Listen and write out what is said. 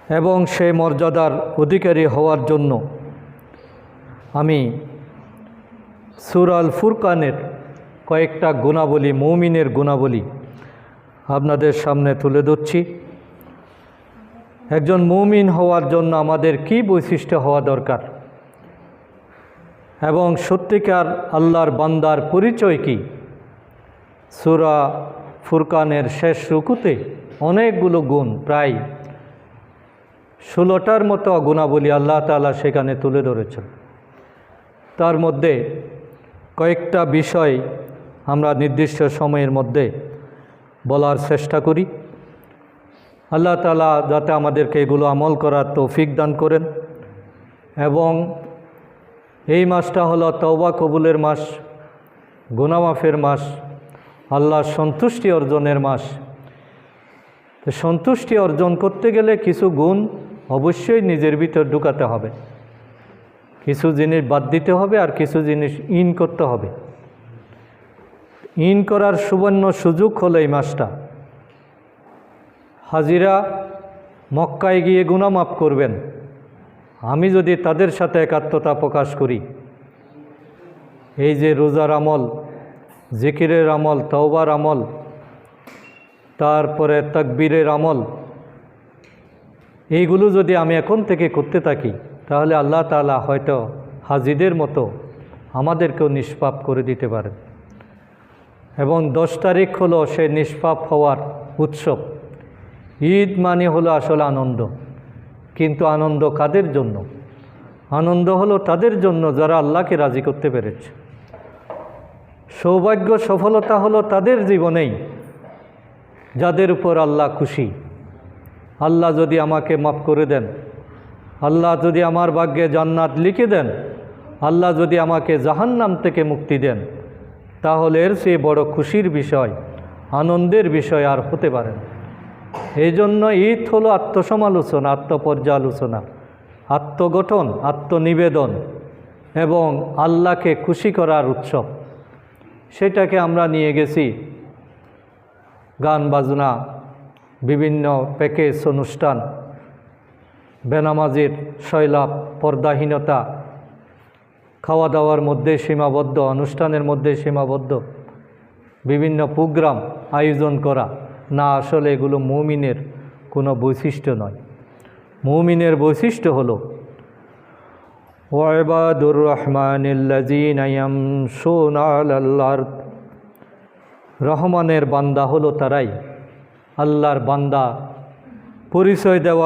এবং সেই মর্যাদার অধিকারী হওয়ার জন্য আমি সূরা আল ফুরকানের কয়েকটা গুণাবলী, মুমিনের গুণাবলী আপনাদের সামনে তুলে ধরছি। একজন মুমিন হওয়ার জন্য আমাদের কি বৈশিষ্ট্য হওয়া দরকার এবং সত্যিকার আল্লাহর বান্দার পরিচয় কি। সূরা ফুরকানের শেষ রুকুতে অনেকগুলো গুণ, প্রায় 16টার মতো গুণাবলী আল্লাহ তাআলা সেখানে তুলে ধরেছেন। তার মধ্যে কয়েকটা বিষয় আমরা নির্দিষ্ট সময়ের মধ্যে বলার চেষ্টা করি। আল্লাহ তাআলা যাতে আমাদেরকে এগুলো আমল করার তৌফিক দান করেন। এবং এই মাসটা হলো তওবা কবুলের মাস, গুনাহ মাফের মাস, আল্লাহর সন্তুষ্টি অর্জনের মাস। তো সন্তুষ্টি অর্জন করতে গেলে কিছু গুণ অবশ্যই নিজের ভিতর ঢুকাতে হবে, কিছু জিনিস বাদ দিতে হবে আর কিছু জিনিস ইন করতে হবে। ইন করার সুবর্ণ সুযোগ হলো এই মাসটা। হাজিরা মক্কায় গিয়ে গুনাহ মাফ করবেন, আমি যদি তাদের সাথে একাত্মতা প্রকাশ করি, এই যে রোজার আমল, জিকিরের আমল, তওবার আমল, তারপরে তাকবীরের আমল, এইগুলো যদি আমি এখন থেকে করতে থাকি তাহলে আল্লাহ তাআলা হয়তো হাজিদের মতো আমাদেরকেও নিষ্পাপ করে দিতে পারেন। এবং 10 তারিখ হলো সেই নিষ্পাপ হওয়ার উৎসব। ঈদ মানে হলো আসলে আনন্দ, কিন্তু আনন্দ কাদের জন্য? আনন্দ হলো তাদের জন্য যারা আল্লাহকে রাজি করতে পেরেছে। সৌভাগ্য সফলতা হলো তাদের জীবনেই যাদের উপর আল্লাহ খুশি। আল্লাহ যদি আমাকে মাফ করে দেন, আল্লাহ যদি আমার ভাগ্যে জান্নাত লিখে দেন, আল্লাহ যদি আমাকে জাহান্নাম থেকে মুক্তি দেন, তাহলে এর চেয়ে বড় খুশির বিষয়, আনন্দের বিষয় আর হতে পারে না। এই জন্য ঈদ হলো আত্মসমালোচনা, আত্মপর্যালোচনা, আত্মগঠন, আত্মনিবেদন এবং আল্লাহকে খুশি করার উৎসব। সেটাকে আমরা নিয়ে গেছি গান বাজনা, বিভিন্ন প্যাকেজ অনুষ্ঠান, বেনামাজির শৈলাপ, পর্দাহীনতা, খাওয়া দাওয়ার মধ্যে সীমাবদ্ধ, অনুষ্ঠানের মধ্যে সীমাবদ্ধ, বিভিন্ন প্রোগ্রাম আয়োজন করা। না, আসলে এগুলো মুমিনের কোনো বৈশিষ্ট্য নয়। মুমিনের বৈশিষ্ট্য হলো ওয়াইবাদুর রহমানিল্লাযীনা ইয়ামশুনা আলাল আরদ, রহমানের বান্দা হলো তারাই। আল্লাহর বান্দা পরিচয় দেওয়ার